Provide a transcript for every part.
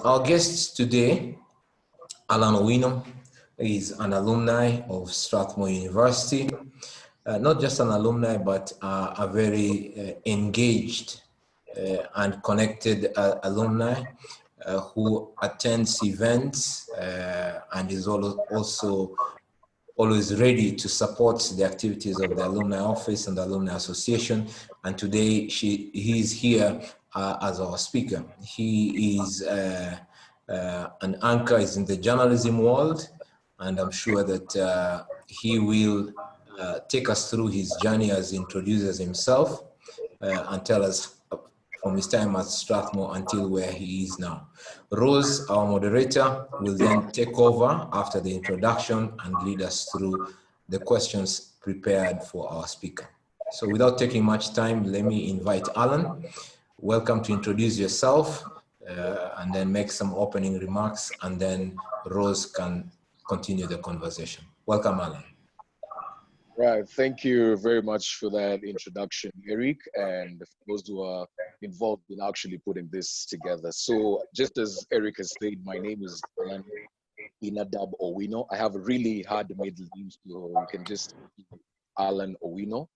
Our guest today, Allan Owino, is an alumni of Strathmore University. Not just an alumni, but a very engaged and connected alumni who attends events and is also always ready to support the activities of the Alumni Office and the Alumni Association. And today he is here as our speaker. He is an anchor, is in the journalism world, and I'm sure that he will take us through his journey as he introduces himself and tell us from his time at Strathmore until where he is now. Rose, our moderator, will then take over after the introduction and lead us through the questions prepared for our speaker. So without taking much time, let me invite Allan. Welcome to introduce yourself and then make some opening remarks, and then Rose can continue the conversation. Welcome, Allan. Right, thank you very much for that introduction, Eric, and for those who are involved in actually putting this together. So just as Eric has said, my name is Allan Owino. I have a really hard middle name, so you can just Allan Owino.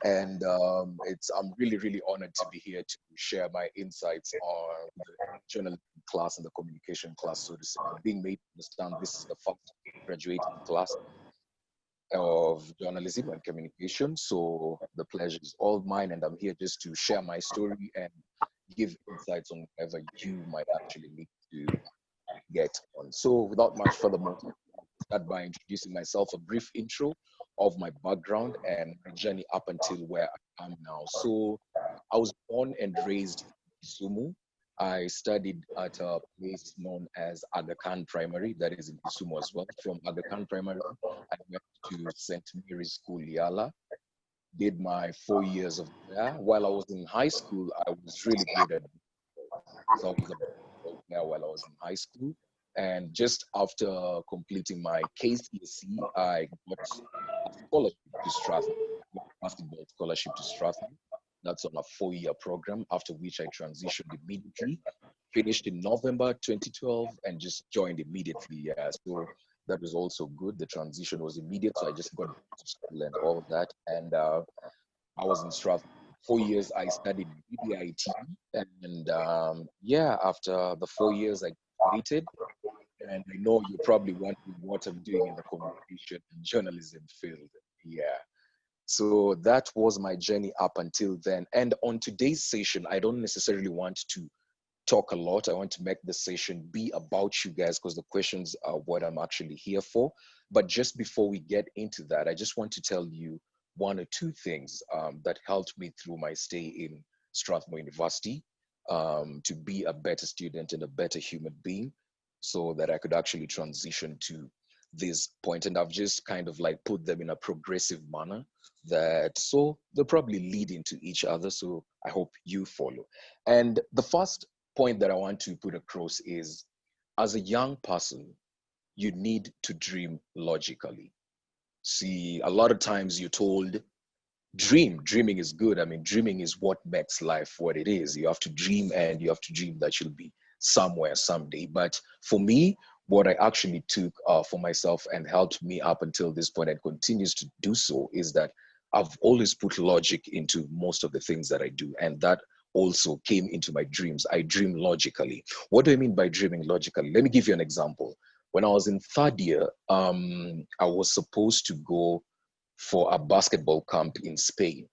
And I'm really honored to be here to share my insights on the journalism class and the communication class, so to say. Being made to understand this is the first graduating class of journalism and communication, so the pleasure is all mine, and I'm here just to share my story and give insights on whatever you might actually need to get on. So without much further ado, I'll start by introducing myself, a brief intro of my background and my journey up until where I am now. So I was born and raised in Kisumu. I studied at a place known as Aga Khan Primary, that is in Kisumu as well. From Aga Khan Primary, I went to St. Mary's School, Yala, did my 4 years of there. While I was in high school, I was really good at so I was there while I was in high school. And just after completing my KCSE, I got a scholarship to Strathmore, basketball scholarship to Strathmore. That's on a 4-year program, after which I transitioned immediately, finished in November 2012, and just joined immediately. So that was also good. The transition was immediate, so I just got to school and all of that. And I was in Strathmore. 4 years, I studied BBIT. And after the 4 years, I completed. And I know you're probably wondering what I'm doing in the communication and journalism field. Yeah. So that was my journey up until then. And on today's session, I don't necessarily want to talk a lot. I want to make the session be about you guys, because the questions are what I'm actually here for. But just before we get into that, I just want to tell you one or two things that helped me through my stay in Strathmore University to be a better student and a better human being, so that I could actually transition to this point. And I've just kind of like put them in a progressive manner so they'll probably lead into each other. So I hope you follow. And the first point that I want to put across is, as a young person, you need to dream logically. See, a lot of times you're told, dreaming is good. I mean, dreaming is what makes life what it is. You have to dream, and you have to dream that you'll be somewhere someday. But for me, what I actually took for myself and helped me up until this point, and continues to do so, is that I've always put logic into most of the things that I do. And that also came into my dreams. I dream logically. What do I mean by dreaming logically? Let me give you an example. When I was in third year, I was supposed to go for a basketball camp in Spain.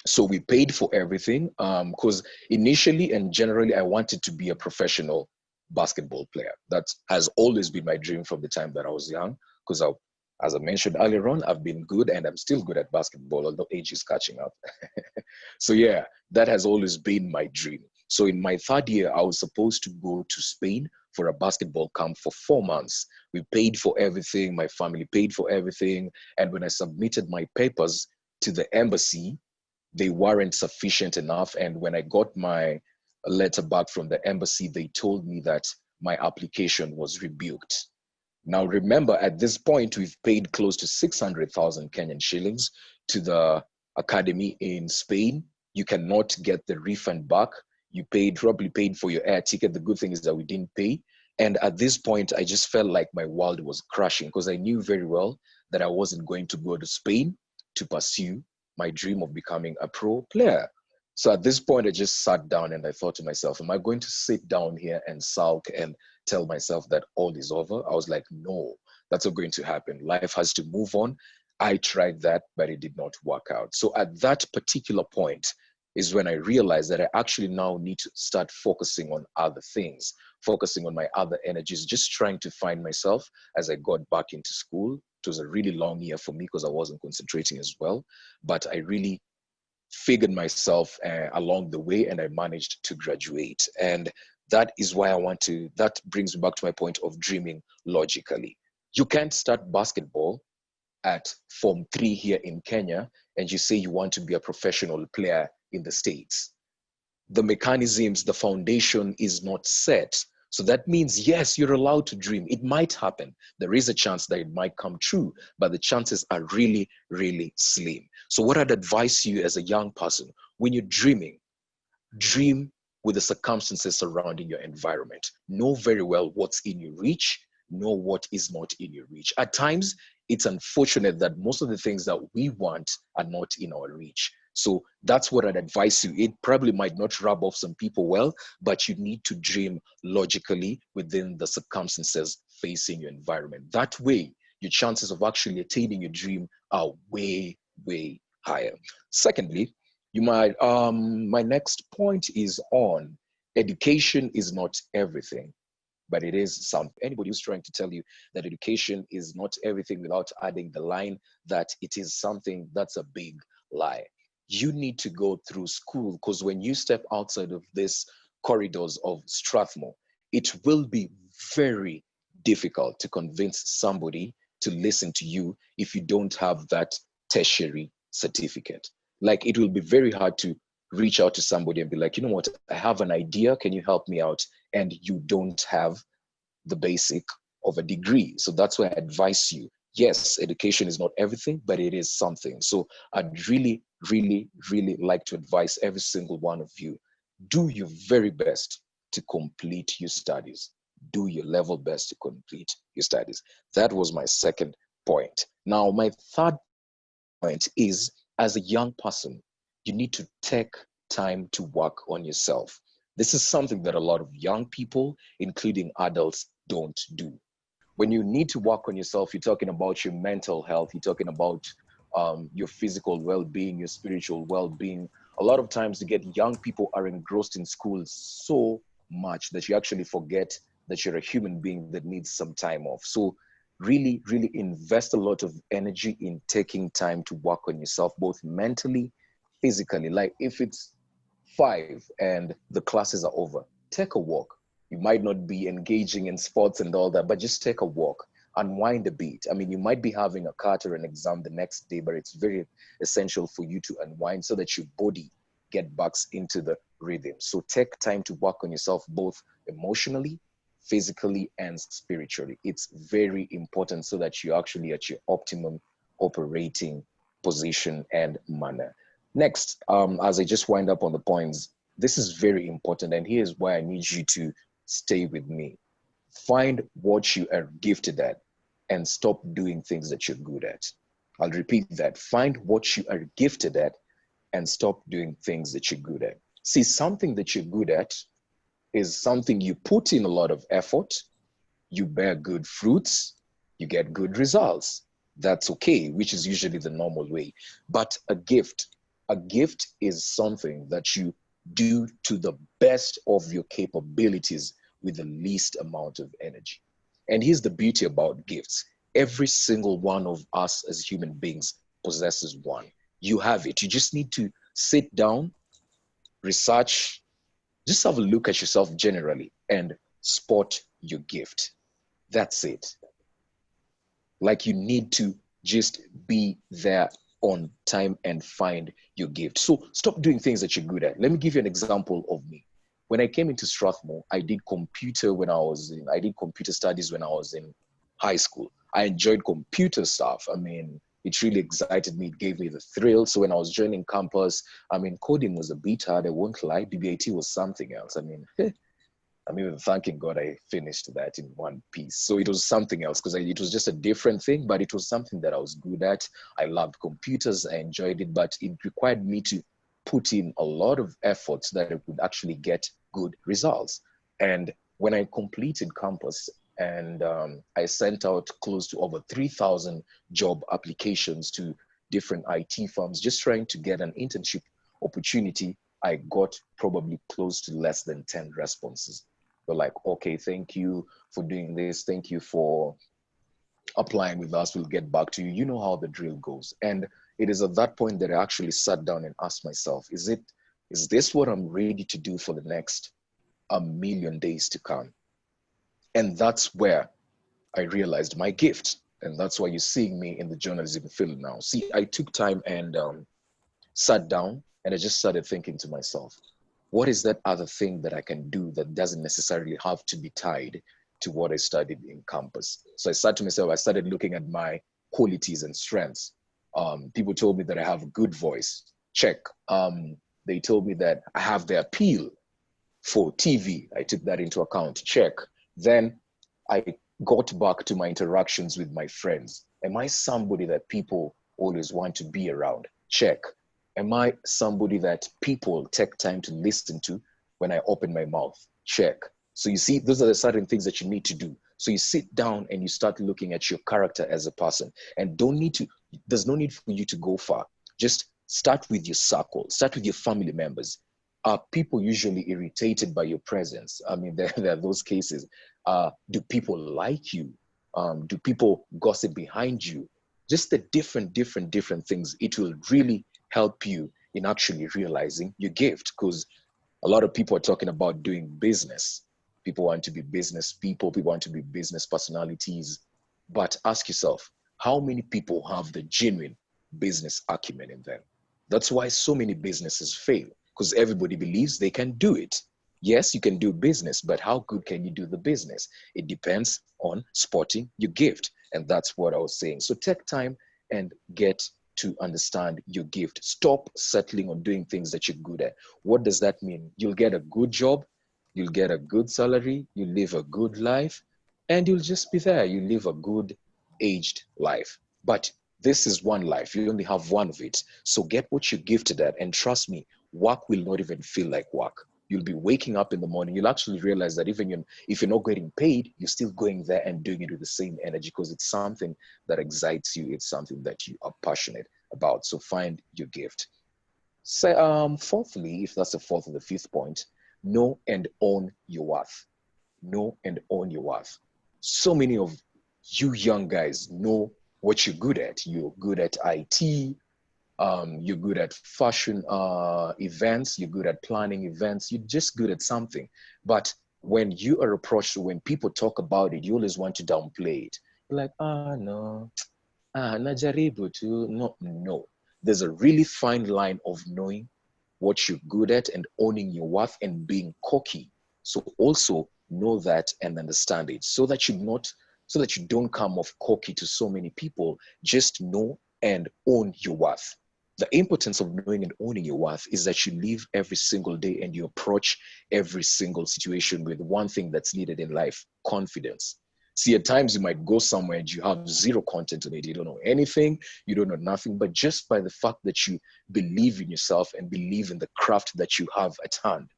So we paid for everything because initially and generally, I wanted to be a professional basketball player. That has always been my dream from the time that I was young, because as I mentioned earlier on, I've been good and I'm still good at basketball, although age is catching up. So yeah, that has always been my dream. So in my third year, I was supposed to go to Spain for a basketball camp for 4 months. We paid for everything. My family paid for everything. And when I submitted my papers to the embassy, they weren't sufficient enough. And when I got my letter back from the embassy, they told me that my application was rebuked. Now, remember, at this point, we've paid close to 600,000 Kenyan shillings to the academy in Spain. You cannot get the refund back. You probably paid for your air ticket. The good thing is that we didn't pay. And at this point, I just felt like my world was crashing because I knew very well that I wasn't going to go to Spain to pursue my dream of becoming a pro player. So at this point, I just sat down and I thought to myself, am I going to sit down here and sulk and tell myself that all is over? I was like, no, that's not going to happen. Life has to move on. I tried that, but it did not work out. So at that particular point is when I realized that I actually now need to start focusing on other things, focusing on my other energies, just trying to find myself as I got back into school. It was a really long year for me because I wasn't concentrating as well, but I really figured myself along the way and I managed to graduate. And that is why that brings me back to my point of dreaming logically. You can't start basketball at Form 3 here in Kenya and you say you want to be a professional player in the States. The mechanisms, the foundation is not set. So that means, yes, you're allowed to dream. It might happen. There is a chance that it might come true, but the chances are really, really slim. So what I'd advise you as a young person, when you're dreaming, dream with the circumstances surrounding your environment. Know very well what's in your reach, know what is not in your reach. At times, it's unfortunate that most of the things that we want are not in our reach. So that's what I'd advise you. It probably might not rub off some people well, but you need to dream logically within the circumstances facing your environment. That way, your chances of actually attaining your dream are way, way higher. Secondly, you might, my next point is on education is not everything, but it is something. Anybody who's trying to tell you that education is not everything without adding the line that it is something, that's a big lie. You need to go through school because when you step outside of this corridors of Strathmore, it will be very difficult to convince somebody to listen to you if you don't have that tertiary certificate. Like it will be very hard to reach out to somebody and be like, you know what, I have an idea, can you help me out? And you don't have the basic of a degree. So that's why I advise you, yes, education is not everything, but it is something. So I'd really, really, really like to advise every single one of you, do your very best to complete your studies. Do your level best to complete your studies. That was my second point. Now, my third point is, as a young person, you need to take time to work on yourself. This is something that a lot of young people, including adults, don't do. When you need to work on yourself, you're talking about your mental health, you're talking about your physical well-being, your spiritual well-being. A lot of times you get young people are engrossed in school so much that you actually forget that you're a human being that needs some time off. So really, really invest a lot of energy in taking time to work on yourself, both mentally, physically. Like if it's 5 and the classes are over, take a walk. You might not be engaging in sports and all that, but just take a walk, unwind a bit. I mean, you might be having a CAT or an exam the next day, but it's very essential for you to unwind so that your body get back into the rhythm. So take time to work on yourself, both emotionally, physically, and spiritually. It's very important so that you're actually at your optimum operating position and manner. Next, as I just wind up on the points, this is very important, and here's why I need you to stay with me. Find what you are gifted at and stop doing things that you're good at. I'll repeat that. Find what you are gifted at and stop doing things that you're good at. See, something that you're good at is something you put in a lot of effort, you bear good fruits, you get good results. That's okay, which is usually the normal way. But a gift is something that you do to the best of your capabilities with the least amount of energy. And here's the beauty about gifts. Every single one of us as human beings possesses one. You have it. You just need to sit down, research, just have a look at yourself generally and spot your gift. That's it. Like you need to just be there on time and find your gift. So stop doing things that you're good at. Let me give you an example of me. When I came into Strathmore, I did computer studies when I was in high school. I enjoyed computer stuff. I mean, It really excited me. It gave me the thrill. So when I was joining campus, I mean, coding was a bit hard. I won't lie. BBIT was something else. I mean, I'm even thanking God I finished that in one piece. So it was something else because it was just a different thing, but it was something that I was good at. I loved computers. I enjoyed it, but it required me to put in a lot of efforts that I could actually get good results. And when I completed campus and I sent out close to over 3,000 job applications to different IT firms, just trying to get an internship opportunity, I got probably close to less than 10 responses. They're like, okay, thank you for doing this. Thank you for applying with us. We'll get back to you. You know how the drill goes. And it is at that point that I actually sat down and asked myself, is this what I'm ready to do for the next 1,000,000 days to come? And that's where I realized my gift. And that's why you're seeing me in the journalism field now. See, I took time and sat down and I just started thinking to myself, what is that other thing that I can do that doesn't necessarily have to be tied to what I studied in campus? So I said to myself, I started looking at my qualities and strengths. People told me that I have a good voice. Check. They told me that I have the appeal for TV. I took that into account. Check. Then I got back to my interactions with my friends. Am I somebody that people always want to be around? Check. Am I somebody that people take time to listen to when I open my mouth? Check. So you see, those are the certain things that you need to do. So you sit down and you start looking at your character as a person, and there's no need for you to go far. Just start with your circle, start with your family members. Are people usually irritated by your presence? I mean, there are those cases. Do people like you? Do people gossip behind you? Just the different things. It will really help you in actually realizing your gift, because a lot of people are talking about doing business. People want to be business people. People want to be business personalities. But ask yourself, how many people have the genuine business acumen in them? That's why so many businesses fail, because everybody believes they can do it. Yes, you can do business, but how good can you do the business? It depends on spotting your gift. And that's what I was saying. So take time and get to understand your gift. Stop settling on doing things that you're good at. What does that mean? You'll get a good job, you'll get a good salary, you live a good life, and you'll just be there. You live a good aged life. But this is one life. You only have one of it. So get what you're gifted at. And trust me, work will not even feel like work. You'll be waking up in the morning. You'll actually realize that even if you're not getting paid, you're still going there and doing it with the same energy, because it's something that excites you. It's something that you are passionate about. So find your gift. So, fourthly, if that's the fourth or the fifth point, know and own your worth. Know and own your worth. So many of you young guys know what you're good at. You're good at IT. You're good at fashion events, you're good at planning events, you're just good at something. But when you are approached, when people talk about it, you always want to downplay it. You're like, no, najaribu tu. No. There's a really fine line of knowing what you're good at and owning your worth and being cocky. So also know that and understand it, so that you don't come off cocky to so many people. Just know and own your worth. The importance of knowing and owning your worth is that you live every single day and you approach every single situation with one thing that's needed in life: confidence. See, at times you might go somewhere and you have zero content on it. You don't know anything, you don't know nothing, but just by the fact that you believe in yourself and believe in the craft that you have at hand,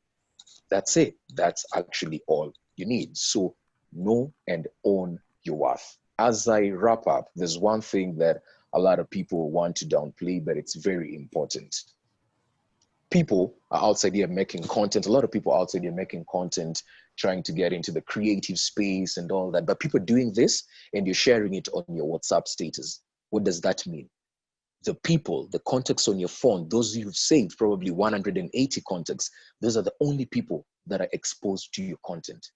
that's it. That's actually all you need. So know and own your worth. As I wrap up, there's one thing that a lot of people want to downplay, but it's very important. People are outside here making content. A lot of people outside here making content, trying to get into the creative space and all that. But people doing this and you're sharing it on your WhatsApp status. What does that mean? The people, the contacts on your phone, those you've saved, probably 180 contacts, those are the only people that are exposed to your content.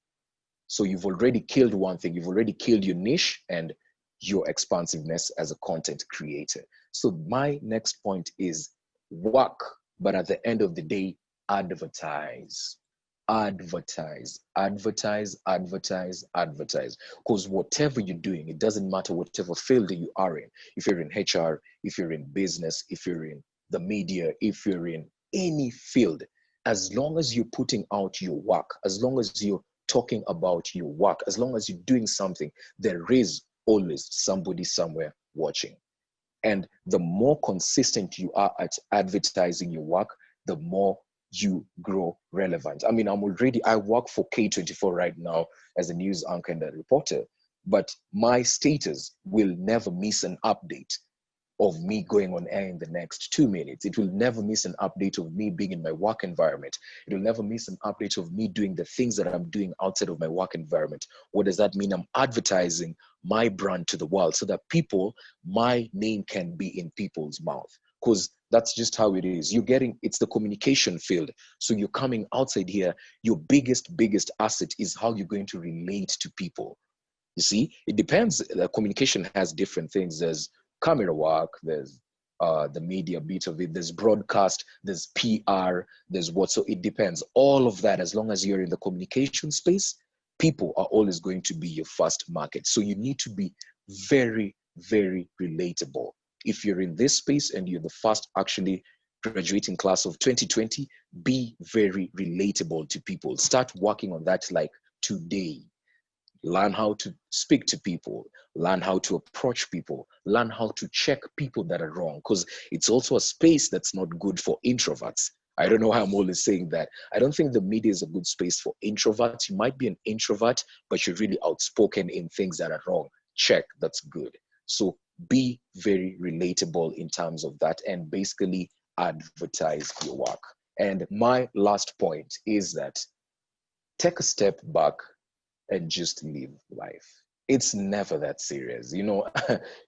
So you've already killed one thing. You've already killed your niche and your expansiveness as a content creator. So my next point is work, but at the end of the day, advertise. advertise, advertise, advertise, advertise. Because whatever you're doing, it doesn't matter whatever field you are in. If you're in HR, if you're in business, if you're in the media, if you're in any field, as long as you're putting out your work, as long as you're talking about your work, as long as you're doing something, there is always somebody somewhere watching. And the more consistent you are at advertising your work, the more you grow relevant. I mean, I work for K24 right now as a news anchor and a reporter, but my status will never miss an update of me going on air in the next 2 minutes. It will never miss an update of me being in my work environment. It will never miss an update of me doing the things that I'm doing outside of my work environment. What does that mean? I'm advertising my brand to the world so that my name can be in people's mouth. Because that's just how it is. It's the communication field. So you're coming outside here, your biggest asset is how you're going to relate to people. You see, it depends. Communication has different things. There's camera work, there's the media bit of it, there's broadcast, there's PR, there's what. So it depends. All of that, as long as you're in the communication space, people are always going to be your first market. So you need to be very, very relatable. If you're in this space and you're the first actually graduating class of 2020, be very relatable to people. Start working on that like today. Learn how to speak to people, learn how to approach people, learn how to check people that are wrong, because it's also a space that's not good for introverts. I don't know why I'm always saying that. I don't think the media is a good space for introverts. You might be an introvert, but you're really outspoken in things that are wrong. Check, that's good. So be very relatable in terms of that and basically advertise your work. And my last point is that take a step back and just live life. It's never that serious. You know,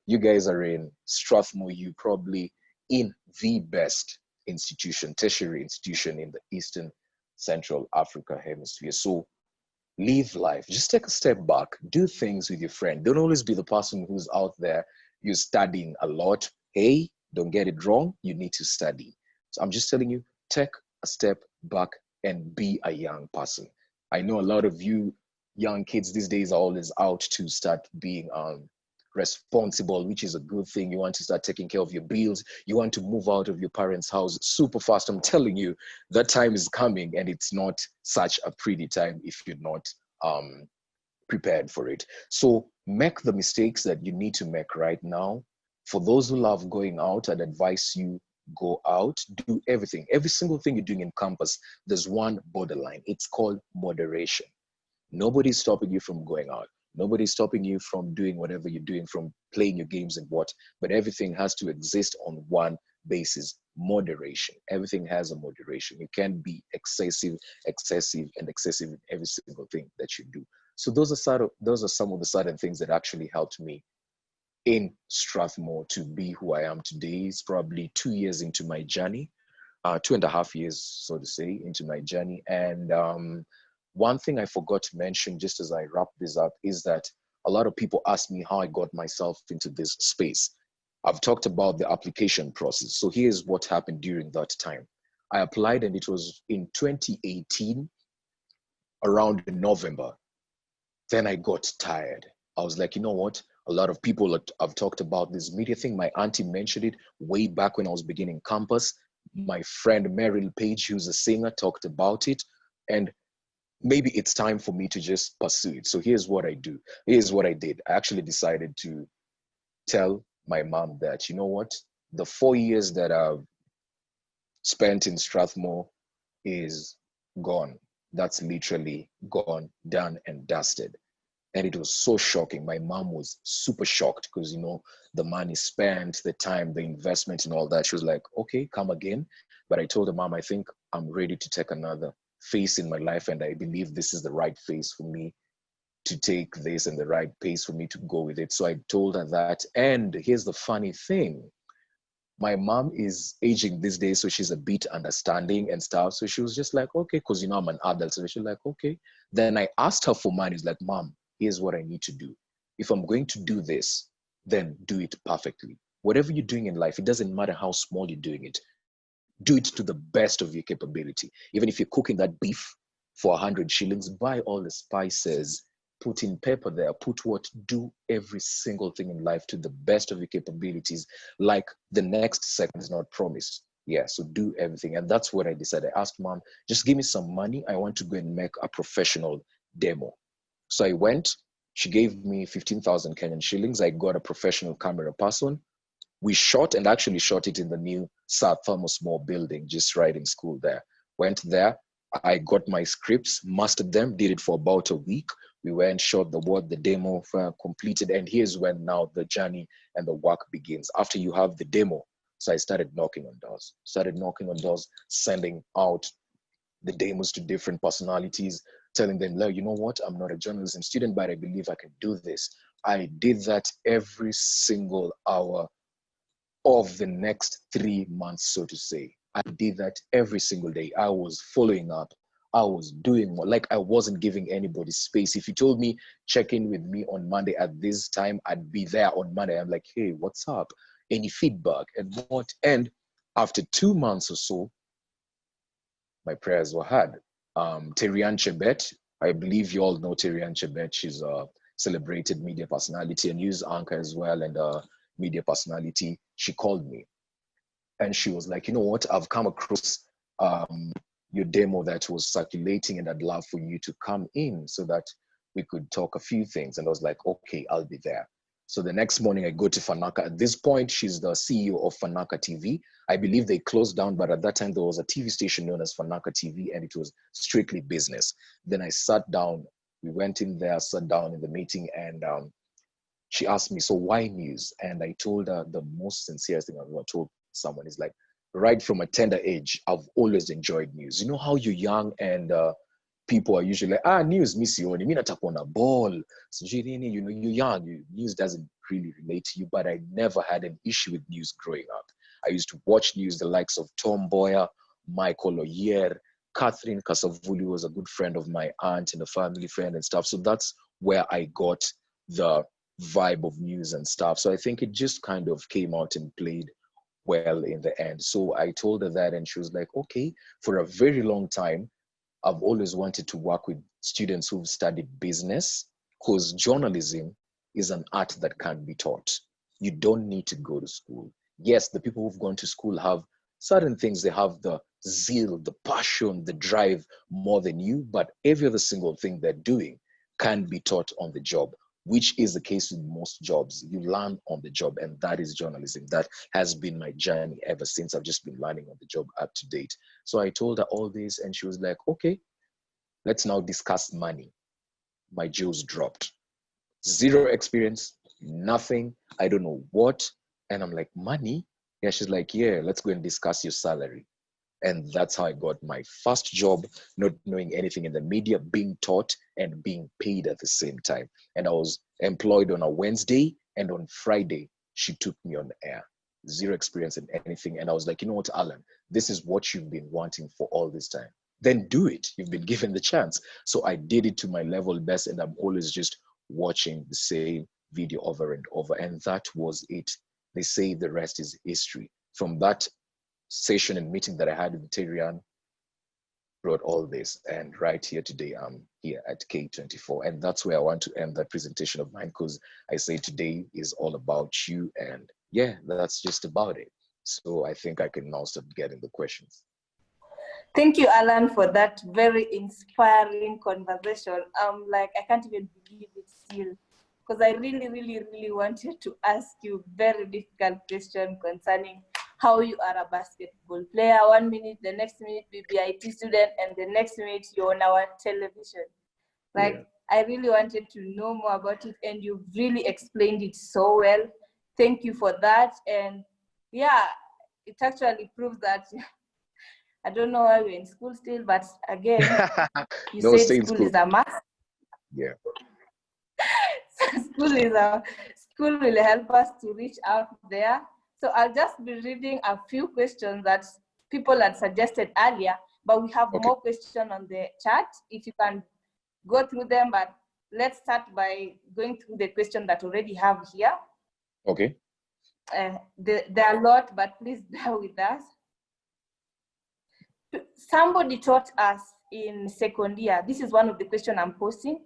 you guys are in Strathmore, you probably in the best institution, tertiary institution in the Eastern Central Africa hemisphere. So live life. Just take a step back, do things with your friend. Don't always be the person who's out there, you're studying a lot. Hey, don't get it wrong, you need to study. So I'm just telling you, take a step back and be a young person. I know a lot of you young kids these days are always out to start being responsible, which is a good thing. You want to start taking care of your bills. You want to move out of your parents' house super fast. I'm telling you, that time is coming, and it's not such a pretty time if you're not prepared for it. So make the mistakes that you need to make right now. For those who love going out, I'd advise you go out, do everything. Every single thing you're doing in campus, there's one borderline. It's called moderation. Nobody's stopping you from going out. Nobody's stopping you from doing whatever you're doing, from playing your games and what, but everything has to exist on one basis: moderation. Everything has a moderation. You can't be excessive in every single thing that you do. So those are some of the certain things that actually helped me in Strathmore to be who I am today. It's probably 2 years into my journey, 2.5 years, so to say, into my journey. And one thing I forgot to mention just as I wrap this up is that a lot of people ask me how I got myself into this space. I've talked about the application process. So here's what happened during that time. I applied, and it was in 2018, around November. Then I got tired. I was like, you know what? A lot of people have talked about this media thing. My auntie mentioned it way back when I was beginning campus. My friend Meryl Page, who's a singer, talked about it. And maybe it's time for me to just pursue it. So here's what I do. Here's what I did. I actually decided to tell my mom that, you know what? The 4 years that I've spent in Strathmore is gone. That's literally gone, done, and dusted. And it was so shocking. My mom was super shocked because, you know, the money spent, the time, the investment, and all that. She was like, okay, come again. But I told her, Mom, I think I'm ready to take another phase in my life. And I believe this is the right phase for me to take this and the right pace for me to go with it. So I told her that. And here's the funny thing. My mom is aging these days, so she's a bit understanding and stuff. So she was just like, okay, because, you know, I'm an adult. So she's like, okay. Then I asked her for money. It's like, Mom, here's what I need to do. If I'm going to do this, then do it perfectly. Whatever you're doing in life, it doesn't matter how small you're doing it. Do it to the best of your capability. Even if you're cooking that beef, for 100 shillings, buy all the spices, put in pepper there, put what, do every single thing in life to the best of your capabilities. Like the next second is not promised. Yeah, so do everything. And that's what I decided. I asked mom, just give me some money. I want to go and make a professional demo. So I went, she gave me 15,000 Kenyan shillings. I got a professional camera person. We shot and actually shot it in the new South Thomas More building, just right in school there. Went there, I got my scripts, mastered them, did it for about a week. We went, shot the demo, completed, and here's when now the journey and the work begins. After you have the demo, so I started knocking on doors, sending out the demos to different personalities, telling them, you know what, I'm not a journalism student, but I believe I can do this. I did that every single hour of the next 3 months, so to say. I did that every single day. I was following up. I was doing more. Like I wasn't giving anybody space. If you told me check in with me on Monday at this time, I'd be there on Monday. I'm like, hey, what's up? Any feedback and what? And after 2 months or so, my prayers were heard. Terian Chebet, I believe you all know Terian Chebet. She's a celebrated media personality and news anchor as well, and a media personality. She called me and she was like, you know what, I've come across your demo that was circulating and I'd love for you to come in so that we could talk a few things. And I was like, okay, I'll be there. So the next morning I go to Fanaka. At this point, she's the CEO of Fanaka TV. I believe they closed down, but at that time there was a TV station known as Fanaka TV and it was strictly business. Then I sat down, we went in there, sat down in the meeting, and she asked me, so why news? And I told her the most sincere thing I've ever told someone is like, right from a tender age, I've always enjoyed news. You know how you're young and people are usually like, news, misioni, mi nataka a ball. So, you know, you're young, news doesn't really relate to you, but I never had an issue with news growing up. I used to watch news, the likes of Tom Boyer, Michael Oyer, Catherine Kasavuli was a good friend of my aunt and a family friend and stuff. So that's where I got the vibe of news and stuff. So I think it just kind of came out and played well in the end. So I told her that and she was like, okay. For a very long time, I've always wanted to work with students who've studied business, because journalism is an art that can't be taught. You don't need to go to school. Yes, the people who've gone to school have certain things. They have the zeal, the passion, the drive more than you, but every other single thing they're doing can be taught on the job, which is the case with most jobs. You learn on the job, and that is journalism. That has been my journey ever since. I've just been learning on the job up to date. So I told her all this, and she was like, okay, let's now discuss money. My jaws dropped. Zero experience, nothing. I don't know what. And I'm like, money? Yeah, she's like, yeah, let's go and discuss your salary. And that's how I got my first job, not knowing anything in the media, being taught and being paid at the same time. And I was employed on a Wednesday, and on Friday, she took me on air. Zero experience in anything. And I was like, you know what, Allan, this is what you've been wanting for all this time. Then do it. You've been given the chance. So I did it to my level best, and I'm always just watching the same video over and over. And that was it. They say the rest is history. From that session and meeting that I had with Terian, brought all this, and right here today I'm here at K24, and that's where I want to end that presentation of mine, because I say today is all about you, and yeah, that's just about it. So I think I can now start getting the questions. Thank you, Allan, for that very inspiring conversation. Like, I can't even believe it's still, because I really wanted to ask you very difficult question concerning how you are a basketball player. 1 minute, the next minute BBIT student, and the next minute you're on our television. Like, yeah. I really wanted to know more about it, and you've really explained it so well. Thank you for that. And yeah, it actually proves that I don't know why we're in school still, but again, you No, said school is a must. Yeah. School will help us to reach out there. So I'll just be reading a few questions that people had suggested earlier, but we have more questions on the chat. If you can go through them, but let's start by going through the question that already have here. Okay. There are a lot, but please bear with us. Somebody taught us in second year. This is one of the questions I'm posting.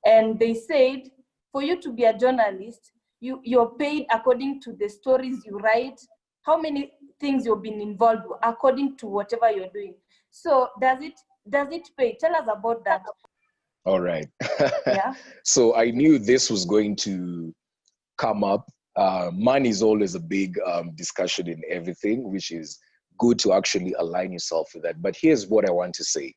And they said, for you to be a journalist, you're paid according to the stories you write, how many things you've been involved with, according to whatever you're doing. So does it pay? Tell us about that. All right. Yeah. So I knew this was going to come up. Money is always a big discussion in everything, which is good to actually align yourself with that. But here's what I want to say.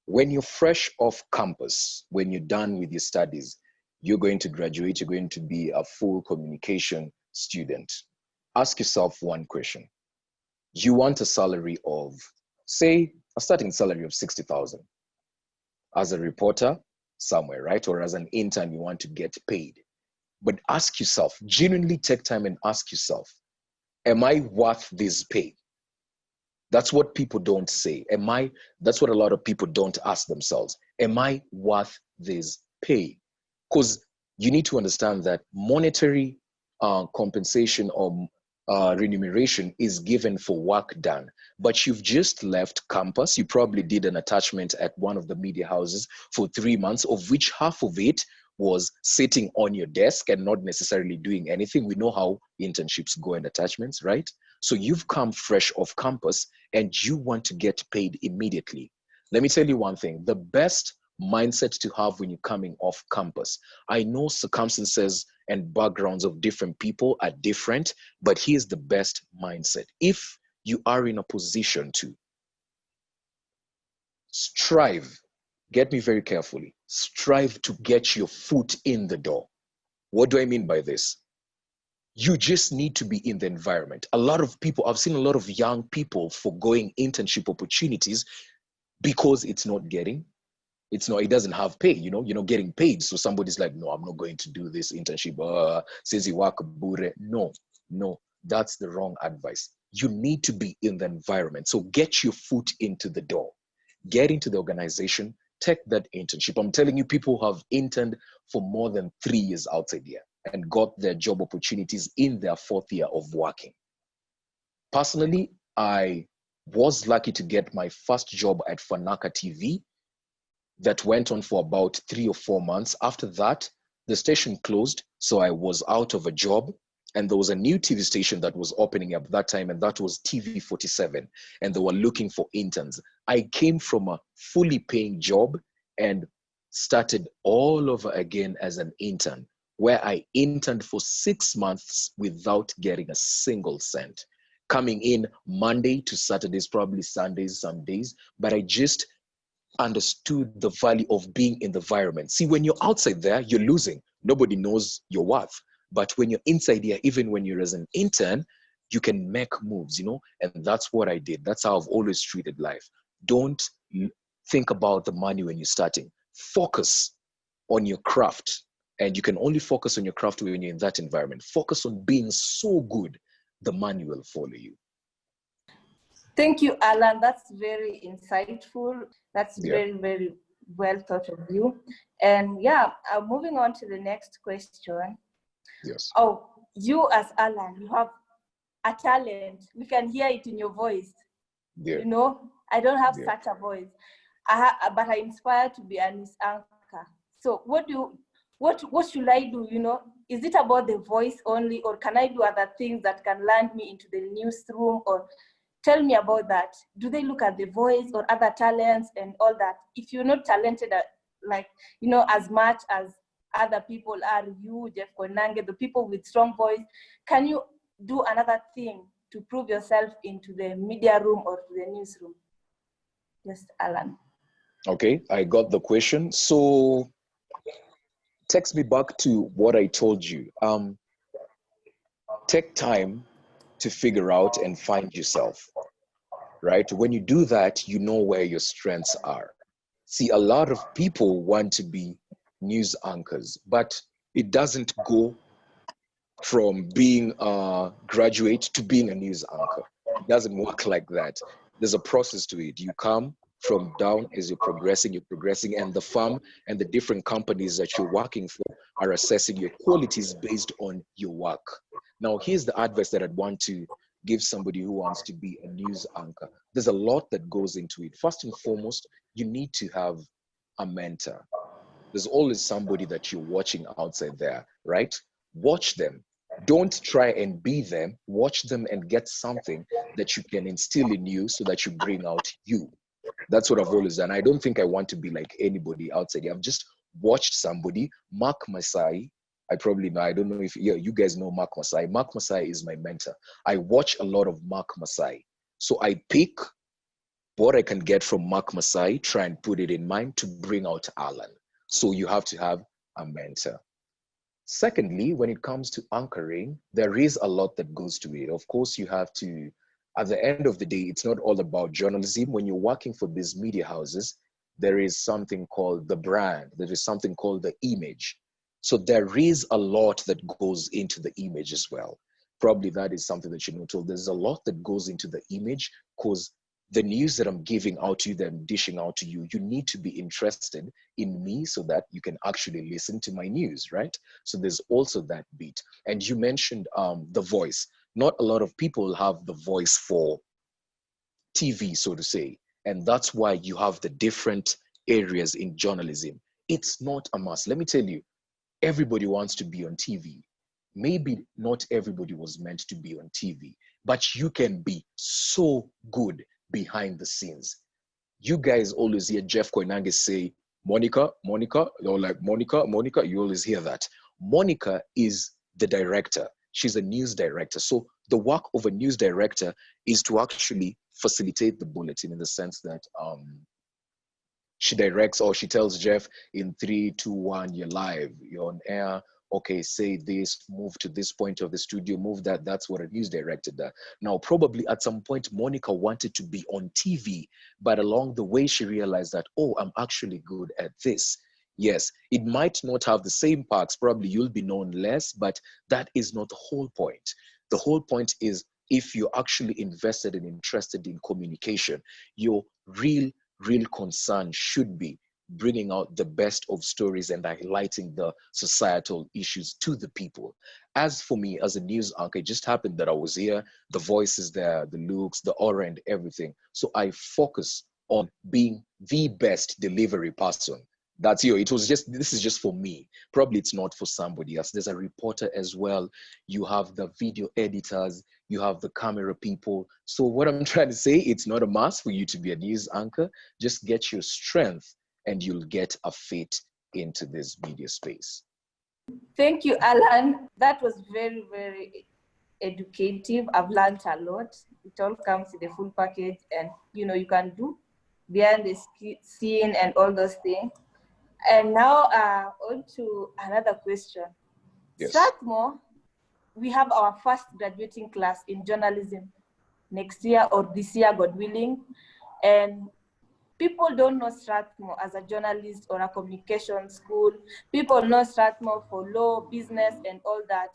When you're fresh off campus, when you're done with your studies, you're going to graduate, you're going to be a full communication student. Ask yourself one question. You want a salary of, say, a starting salary of 60,000 as a reporter somewhere, right? Or as an intern, you want to get paid. But ask yourself, genuinely take time and ask yourself, am I worth this pay? That's what people don't say. That's what a lot of people don't ask themselves. Am I worth this pay? Because you need to understand that monetary compensation or remuneration is given for work done. But you've just left campus. You probably did an attachment at one of the media houses for 3 months, of which half of it was sitting on your desk and not necessarily doing anything. We know how internships go and attachments, right? So you've come fresh off campus and you want to get paid immediately. Let me tell you one thing, the best mindset to have when you're coming off campus. I know circumstances and backgrounds of different people are different, but here's the best mindset. If you are in a position to strive, get me very carefully, strive to get your foot in the door. What do I mean by this? You just need to be in the environment. A lot of people, I've seen a lot of young people foregoing internship opportunities because it doesn't have pay, you're not getting paid. So somebody's like, no, I'm not going to do this internship. Says you work bure. No, that's the wrong advice. You need to be in the environment. So get your foot into the door. Get into the organization, take that internship. I'm telling you, people have interned for more than 3 years outside here and got their job opportunities in their 4th year of working. Personally, I was lucky to get my first job at Fanaka TV that went on for about 3 or 4 months. After that, the station closed, so I was out of a job, and there was a new TV station that was opening up that time, and that was TV47, and they were looking for interns. I came from a fully paying job and started all over again as an intern, where I interned for 6 months without getting a single cent, coming in Monday to Saturdays, probably Sundays some days, but I just understood the value of being in the environment. See, when you're outside there, you're losing. Nobody knows your worth. But when you're inside here, even when you're as an intern, you can make moves, and that's what I did. That's how I've always treated life. Don't think about the money when you're starting. Focus on your craft. And you can only focus on your craft when you're in that environment. Focus on being so good, the money will follow you. Thank you, Allan. That's very insightful. That's very, very well thought of you. And moving on to the next question. Yes. Oh, you as Allan, you have a talent. We can hear it in your voice. Yeah. I don't have such a voice. But I inspire to be a news anchor. So what should I do? Is it about the voice only, or can I do other things that can land me into the newsroom? Or tell me about that. Do they look at the voice or other talents and all that? If you're not talented as much as other people are, you, Jeff Konange, the people with strong voice, can you do another thing to prove yourself into the media room or to the newsroom? Yes, Allan. Okay, I got the question. So takes me back to what I told you. Take time to figure out and find yourself, right? When you do that, you know where your strengths are. See, a lot of people want to be news anchors, but it doesn't go from being a graduate to being a news anchor. It doesn't work like that. There's a process to it. You come from down as you're progressing, and the firm and the different companies that you're working for are assessing your qualities based on your work. Now, here's the advice that I'd want to give somebody who wants to be a news anchor? There's a lot that goes into it. First and foremost, you need to have a mentor. There's always somebody that you're watching outside there, right? Watch them. Don't try and be them. Watch them and get something that you can instill in you so that you bring out you. That's what I've always done. I don't think I want to be like anybody outside. I've just watched somebody, Mark Masai. I probably know, I don't know if you guys know Mark Masai. Mark Masai is my mentor. I watch a lot of Mark Masai. So I pick what I can get from Mark Masai, try and put it in mind to bring out Allan. So you have to have a mentor. Secondly, when it comes to anchoring, there is a lot that goes to it. Of course, you have to, at the end of the day, it's not all about journalism. When you're working for these media houses, there is something called the brand. There is something called the image. So there is a lot that goes into the image as well. Probably that is something that you know. So there's a lot that goes into the image because the news that I'm giving out to you, that I'm dishing out to you, you need to be interested in me so that you can actually listen to my news, right? So there's also that bit. And you mentioned the voice. Not a lot of people have the voice for TV, so to say. And that's why you have the different areas in journalism. It's not a must. Let me tell you, everybody wants to be on TV. Maybe not everybody was meant to be on TV, but you can be so good behind the scenes. You guys always hear Jeff Koinange say, Monica, Monica, or like Monica, Monica, you always hear that. Monica is the director. She's a news director. So the work of a news director is to actually facilitate the bulletin in the sense that she directs or she tells Jeff in 3, 2, 1, you're live, you're on air. Okay, say this, move to this point of the studio, move that. That's what a news director does. Now, probably at some point, Monica wanted to be on TV, but along the way, she realized that, oh, I'm actually good at this. Yes, it might not have the same parts. Probably you'll be known less, but that is not the whole point. The whole point is if you're actually invested and interested in communication, your real concern should be bringing out the best of stories and highlighting the societal issues to the people. As for me, as a news anchor, it just happened that I was here, the voice is there, the looks, the aura and everything. So I focus on being the best delivery person. That's you. This is just for me. Probably it's not for somebody else. There's a reporter as well. You have the video editors, you have the camera people. So what I'm trying to say, it's not a must for you to be a news anchor. Just get your strength and you'll get a fit into this media space. Thank you, Allan. That was very, very educative. I've learned a lot. It all comes in the full package, and you know, you can do behind the scene and all those things. And now on to another question. Yes. Strathmore, we have our first graduating class in journalism next year or this year, God willing. And people don't know Strathmore as a journalist or a communication school. People know Strathmore for law, business, and all that.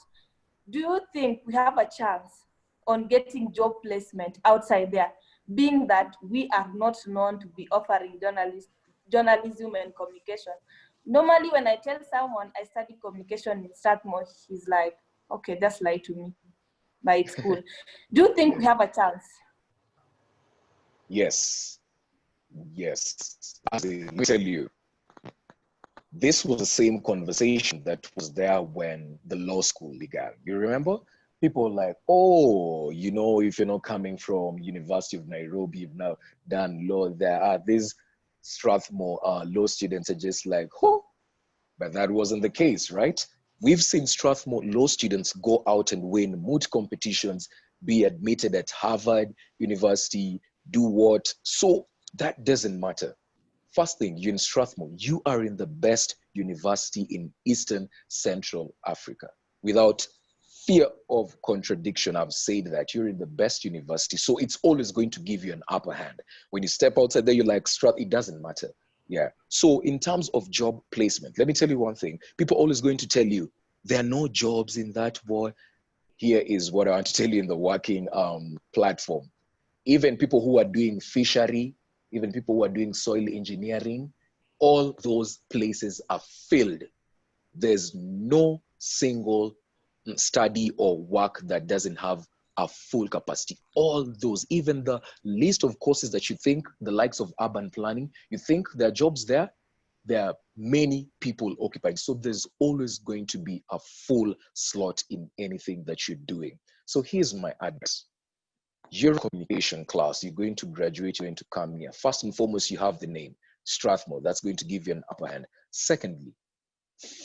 Do you think we have a chance on getting job placement outside there, being that we are not known to be offering journalism and communication? Normally, when I tell someone I study communication in Strathmore, he's like, okay, just lie to me, but it's cool. Do you think we have a chance? Yes. Yes. Let me tell you, this was the same conversation that was there when the law school began. You remember? People were like, oh, you know, if you're not coming from University of Nairobi, you've now done law there. These Strathmore law students are just like, oh, but that wasn't the case, right? We've seen Strathmore law students go out and win moot competitions, be admitted at Harvard University, do what. So that doesn't matter. First thing, you're in Strathmore, you are in the best university in Eastern Central Africa. Without fear of contradiction, I've said that you're in the best university. So it's always going to give you an upper hand. When you step outside there, you're like, it doesn't matter. Yeah. So in terms of job placement, let me tell you one thing. People are always going to tell you, there are no jobs in that war. Here is what I want to tell you in the working platform. Even people who are doing fishery, even people who are doing soil engineering, all those places are filled. There's no single study or work that doesn't have are full capacity. All those, even the list of courses that you think, the likes of urban planning, you think there are jobs there, there are many people occupying. So there's always going to be a full slot in anything that you're doing. So here's my advice. You're a communication class, you're going to graduate, you're going to come here. First and foremost, you have the name, Strathmore. That's going to give you an upper hand. Secondly,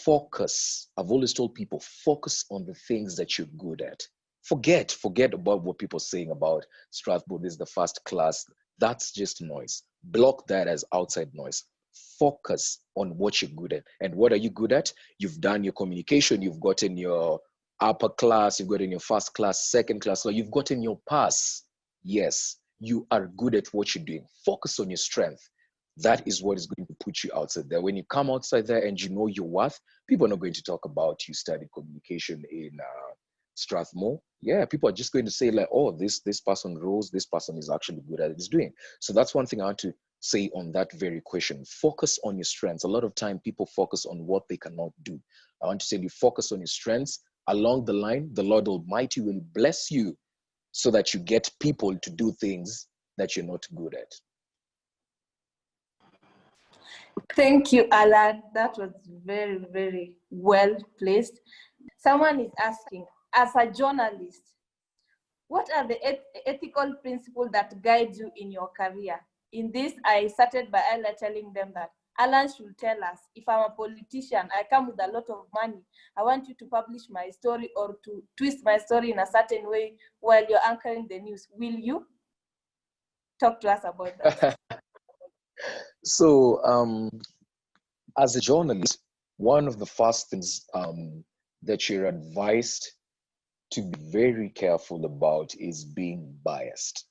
focus. I've always told people, focus on the things that you're good at. Forget about what people are saying about Strathmore. This is the first class. That's just noise. Block that as outside noise. Focus on what you're good at. And what are you good at? You've done your communication, you've gotten your upper class, you've gotten your first class, second class, so you've gotten your pass. Yes, you are good at what you're doing. Focus on your strength. That is what is going to put you outside there. When you come outside there and you know your worth, people are not going to talk about you studied communication in Strathmore. Yeah, people are just going to say like, oh, this person rose, this person is actually good at what he's doing. So that's one thing I want to say on that very question. Focus on your strengths. A lot of time people focus on what they cannot do. I want to say you focus on your strengths. Along the line, the Lord Almighty will bless you so that you get people to do things that you're not good at. Thank you, Allan. That was very, very well placed. Someone is asking, as a journalist, what are the ethical principles that guide you in your career? In this, I started by telling them that Allan should tell us, if I'm a politician, I come with a lot of money, I want you to publish my story or to twist my story in a certain way while you're anchoring the news. Will you? Talk to us about that. So, as a journalist, one of the first things that you're advised to be very careful about is being biased.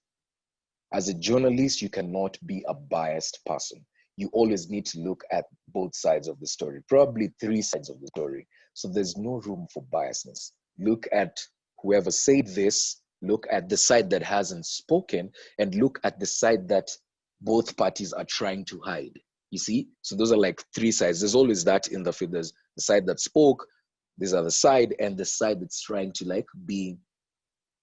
As a journalist, you cannot be a biased person. You always need to look at both sides of the story, probably three sides of the story. So there's no room for biasness. Look at whoever said this, look at the side that hasn't spoken, and look at the side that both parties are trying to hide. You see? So those are like three sides. There's always that in the field. There's the side that spoke, these are the side, and the side that's trying to like be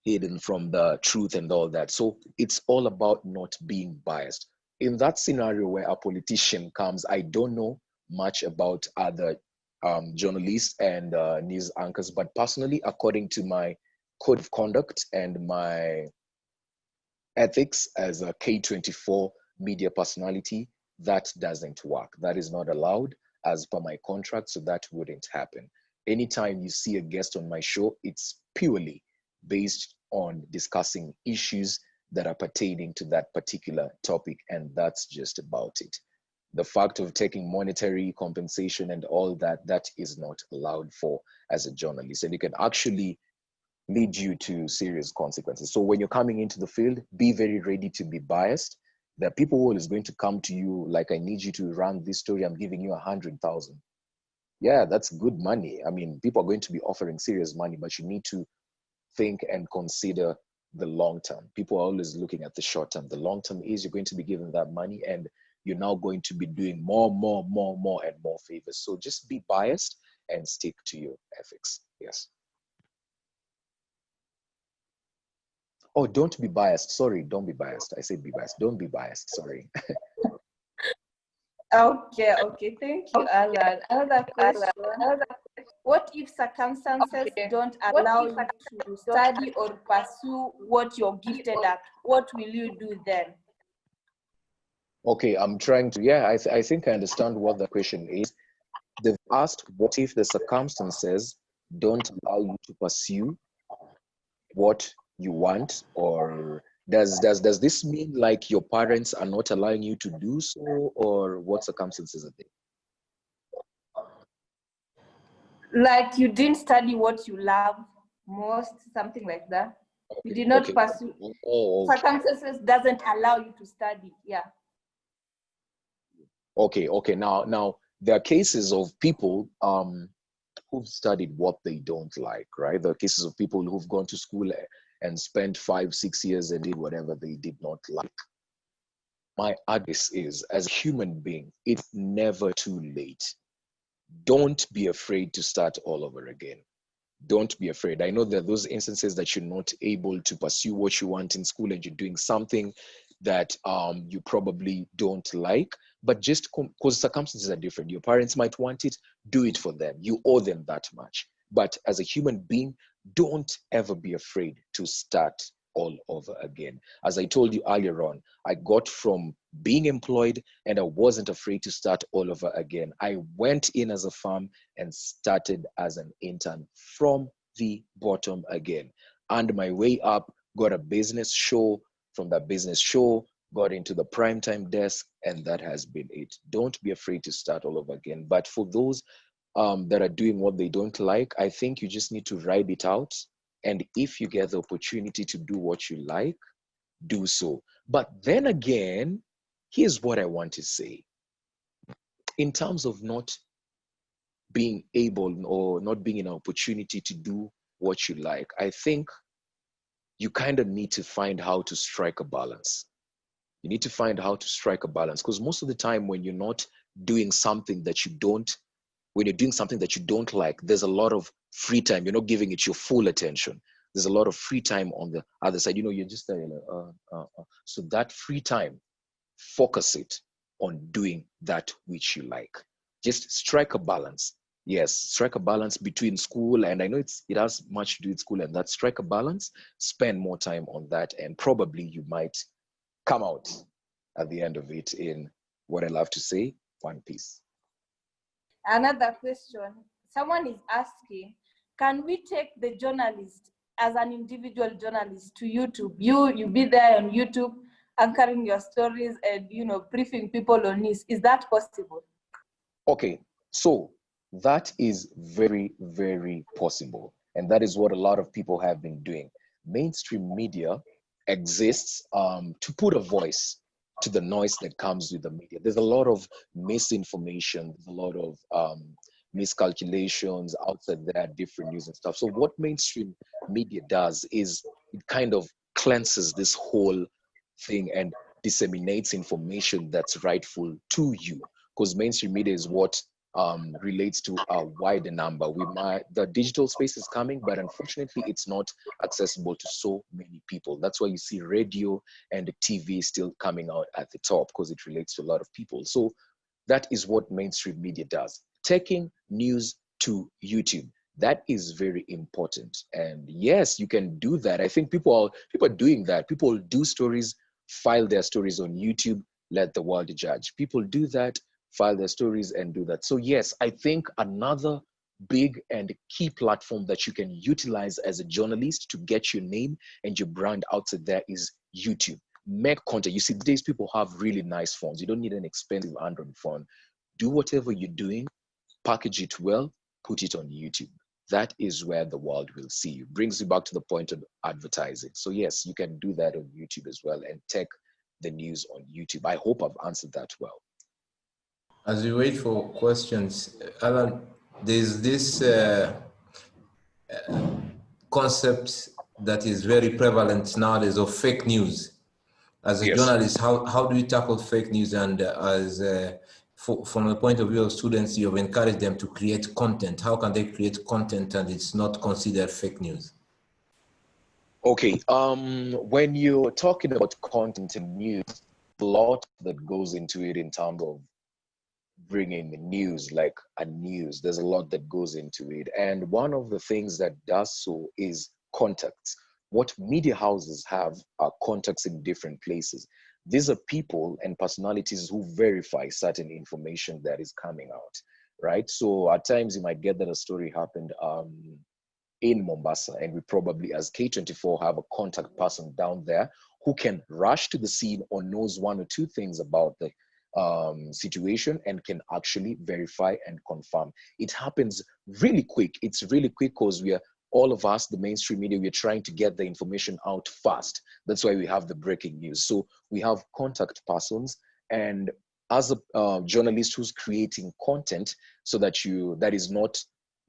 hidden from the truth and all that. So it's all about not being biased. In that scenario where a politician comes, I don't know much about other journalists and news anchors, but personally, according to my code of conduct and my ethics as a K24 media personality, that doesn't work. That is not allowed as per my contract, so that wouldn't happen. Anytime you see a guest on my show, it's purely based on discussing issues that are pertaining to that particular topic, and that's just about it. The fact of taking monetary compensation and all that, that is not allowed for as a journalist, and it can actually lead you to serious consequences. So when you're coming into the field, be very ready to be biased. There are people who is going to come to you like, I need you to run this story, I'm giving you 100,000. Yeah, that's good money. I mean, people are going to be offering serious money, but you need to think and consider the long term. People are always looking at the short term. The long term is you're going to be given that money and you're now going to be doing more and more favors. So just be biased and stick to your ethics. Yes. Oh, don't be biased. Sorry, don't be biased. I said be biased. Don't be biased. Sorry. Okay, thank you, Allan. Another question. What if circumstances don't allow you to study or pursue what you're gifted at? What will you do then? Okay, I'm trying to, yeah, I think I understand what the question is. They've asked, what if the circumstances don't allow you to pursue what you want, or does this mean like your parents are not allowing you to do so, or what circumstances are they? Like you didn't study what you love most, something like that. You did not pursue. Oh, okay. Circumstances doesn't allow you to study. Yeah. Okay. Now there are cases of people who've studied what they don't like, right? There are cases of people who've gone to school and spent 5-6 years and did whatever they did not like. My advice is, as a human being, it's never too late. Don't be afraid to start all over again. don't be afraid. I know there are those instances that you're not able to pursue what you want in school and you're doing something that you probably don't like, but just because circumstances are different. Your parents might want it, do it for them. You owe them that much. But as a human being, don't ever be afraid to start all over again. As I told you earlier on, I got from being employed and I wasn't afraid to start all over again. I went in as a farm and started as an intern from the bottom again. And my way up, got a business show. From that business show, got into the primetime desk, and that has been it. Don't be afraid to start all over again. But for those that are doing what they don't like, I think you just need to ride it out. And if you get the opportunity to do what you like, do so. But then again, here's what I want to say. In terms of not being able or not being an opportunity to do what you like, I think you kind of need to find how to strike a balance. You need to find how to strike a balance, because most of the time when you're not doing something that you don't, when you're doing something that you don't like, there's a lot of free time. You're not giving it your full attention. There's a lot of free time on the other side. You're just there. So that free time, focus it on doing that which you like. Just strike a balance. Yes, strike a balance between school, and I know it has much to do with school, and that strike a balance, spend more time on that, and probably you might come out at the end of it in what I love to say, one piece. Another question, someone is asking, can we take the journalist as an individual journalist to YouTube? You be there on YouTube anchoring your stories and briefing people on news. Is that possible? Okay, so that is very, very possible. And that is what a lot of people have been doing. Mainstream media exists to put a voice to the noise that comes with the media. There's a lot of misinformation, there's a lot of miscalculations outside there, different news and stuff. So what mainstream media does is it kind of cleanses this whole thing and disseminates information that's rightful to you, because mainstream media is what relates to a wider number. The digital space is coming, but unfortunately it's not accessible to so many people. That's why you see radio and TV still coming out at the top, because it relates to a lot of people. So that is what mainstream media does, taking news to YouTube. That is very important. And yes, you can do that. I think people are doing that. People do stories, file their stories on YouTube, let the world judge. People do that, file their stories and do that. So yes, I think another big and key platform that you can utilize as a journalist to get your name and your brand out there is YouTube. Make content. You see, these people have really nice phones. You don't need an expensive Android phone. Do whatever you're doing, package it well, put it on YouTube. That is where the world will see you. Brings you back to the point of advertising. So yes, you can do that on YouTube as well and take the news on YouTube. I hope I've answered that well. As we wait for questions, Alan, there's this concept that is very prevalent nowadays of fake news. As a journalist, how do you tackle fake news? And from the point of view of students, you've encouraged them to create content. How can they create content and it's not considered fake news? Okay, when you're talking about content and news, a lot that goes into it in terms of bringing the news, like a news. There's a lot that goes into it. And one of the things that does so is contacts. What media houses have are contacts in different places. These are people and personalities who verify certain information that is coming out, right? So at times you might get that a story happened in Mombasa, and we probably as K24 have a contact person down there who can rush to the scene or knows one or two things about the situation and can actually verify and confirm. It happens really quick. It's really quick because all of us, the mainstream media, we're trying to get the information out fast. That's why we have the breaking news. So we have contact persons, and as a journalist who's creating content so that is not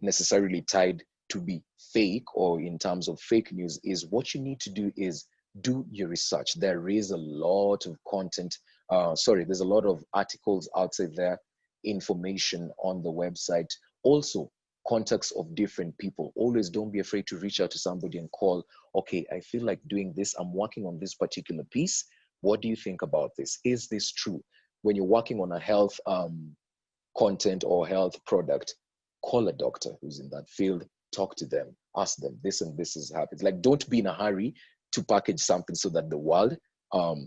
necessarily tied to be fake or in terms of fake news, is what you need to do is do your research. There is a lot of content. There's a lot of articles outside there, information on the website. Also, contacts of different people. Always don't be afraid to reach out to somebody and call, okay, I feel like doing this. I'm working on this particular piece. What do you think about this? Is this true? When you're working on a health content or health product, call a doctor who's in that field, talk to them, ask them, this and this is happening. Like, don't be in a hurry to package something so that the world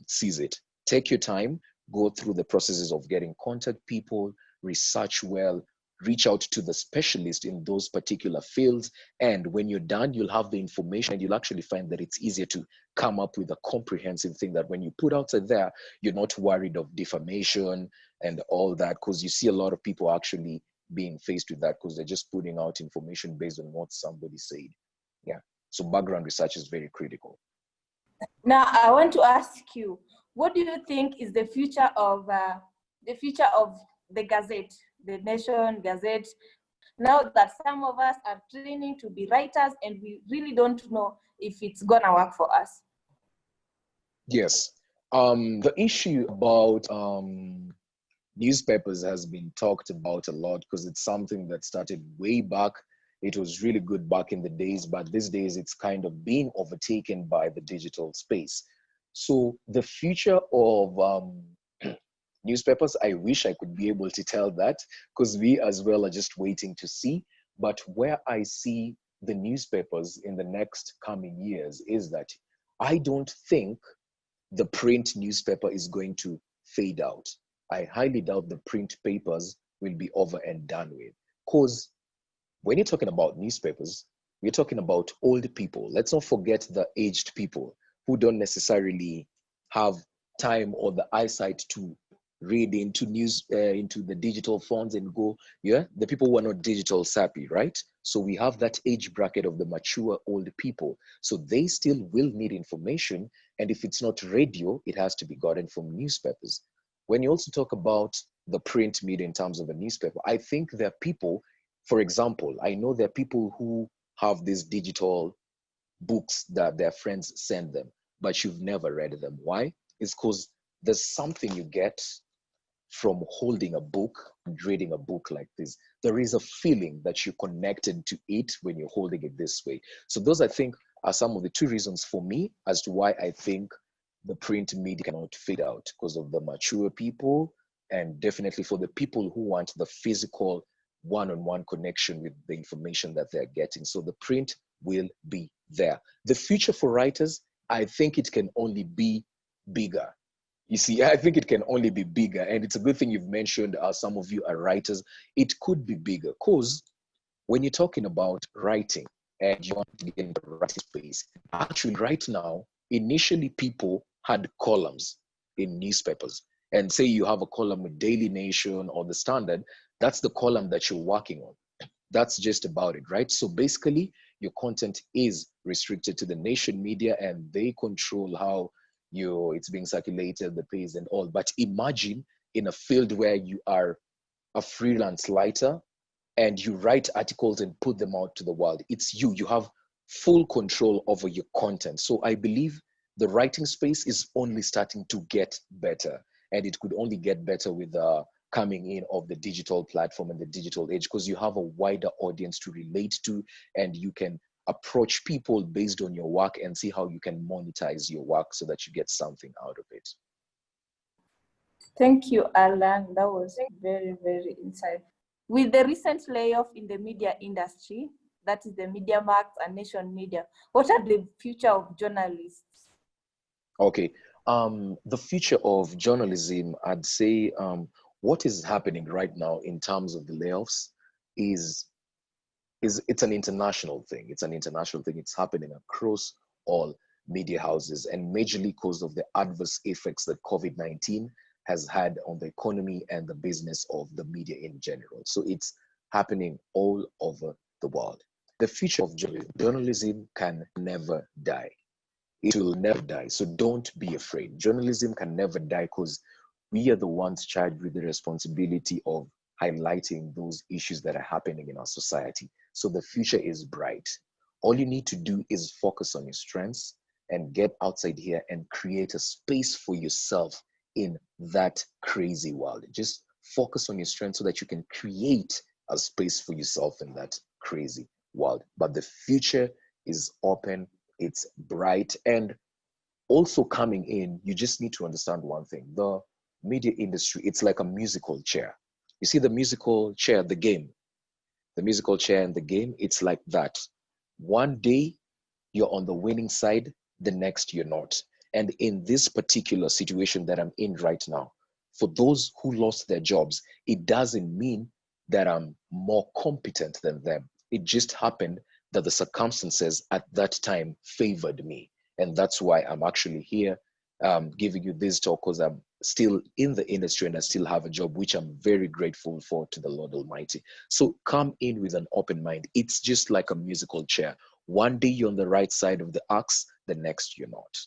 sees it. Take your time, go through the processes of getting contact people, research well, reach out to the specialist in those particular fields. And when you're done, you'll have the information and you'll actually find that it's easier to come up with a comprehensive thing that when you put out there, you're not worried of defamation and all that, because you see a lot of people actually being faced with that because they're just putting out information based on what somebody said. Yeah. So background research is very critical. Now, I want to ask you, what do you think is the future of the Gazette, the Nation Gazette? Now that some of us are training to be writers and we really don't know if it's gonna work for us. Yes. The issue about newspapers has been talked about a lot because it's something that started way back. It was really good back in the days, but these days it's kind of being overtaken by the digital space. So the future of newspapers, I wish I could be able to tell that, because we as well are just waiting to see. But where I see the newspapers in the next coming years is that I don't think the print newspaper is going to fade out. I highly doubt the print papers will be over and done with. Because when you're talking about newspapers, we're talking about old people. Let's not forget the aged people who don't necessarily have time or the eyesight to read into news, into the digital fonts and go, yeah, the people who are not digital savvy, right? So we have that age bracket of the mature old people. So they still will need information. And if it's not radio, it has to be gotten from newspapers. When you also talk about the print media in terms of a newspaper, I think there are people, for example, I know there are people who have these digital books that their friends send them, but you've never read them. Why? It's because there's something you get from holding a book and reading a book like this. There is a feeling that you're connected to it when you're holding it this way. So those, I think, are some of the two reasons for me as to why I think the print media cannot fade out, because of the mature people and definitely for the people who want the physical one-on-one connection with the information that they're getting. So the print will be there. The future for writers, I think it can only be bigger. You see, I think it can only be bigger. And it's a good thing you've mentioned, some of you are writers. It could be bigger because when you're talking about writing and you want to get into the writing space, actually right now, initially people had columns in newspapers. And say you have a column with Daily Nation or The Standard, that's the column that you're working on. That's just about it, right? So basically, your content is restricted to the Nation media and they control how it's being circulated, the pace and all. But imagine in a field where you are a freelance writer and you write articles and put them out to the world. It's you have full control over your content. So I believe the writing space is only starting to get better, and it could only get better with the coming in of the digital platform and the digital age, because you have a wider audience to relate to and you can approach people based on your work and see how you can monetize your work so that you get something out of it. Thank you, Alan. That was very, very insightful. With the recent layoff in the media industry, that is the Media Marks and Nation Media, what are the future of journalists? Okay, the future of journalism, I'd say what is happening right now in terms of the layoffs is it's an international thing. It's an international thing. It's happening across all media houses, and majorly because of the adverse effects that COVID-19 has had on the economy and the business of the media in general. So it's happening all over the world. The future of journalism can never die. It will never die. So don't be afraid. Journalism can never die because we are the ones charged with the responsibility of highlighting those issues that are happening in our society. So the future is bright. All you need to do is focus on your strengths and get outside here and create a space for yourself in that crazy world. Just focus on your strengths so that you can create a space for yourself in that crazy world. But the future is open, it's bright, and also coming in, you just need to understand one thing. The media industry, it's like a musical chair. You see the musical chair, the game, the musical chair and the game, it's like that. One day you're on the winning side, the next you're not. And in this particular situation that I'm in right now, for those who lost their jobs, it doesn't mean that I'm more competent than them. It just happened that the circumstances at that time favored me. And that's why I'm actually here giving you this talk, because I'm still in the industry and I still have a job, which I'm very grateful for to the Lord Almighty. So come in with an open mind. It's just like a musical chair. One day you're on the right side of the axe, the next you're not.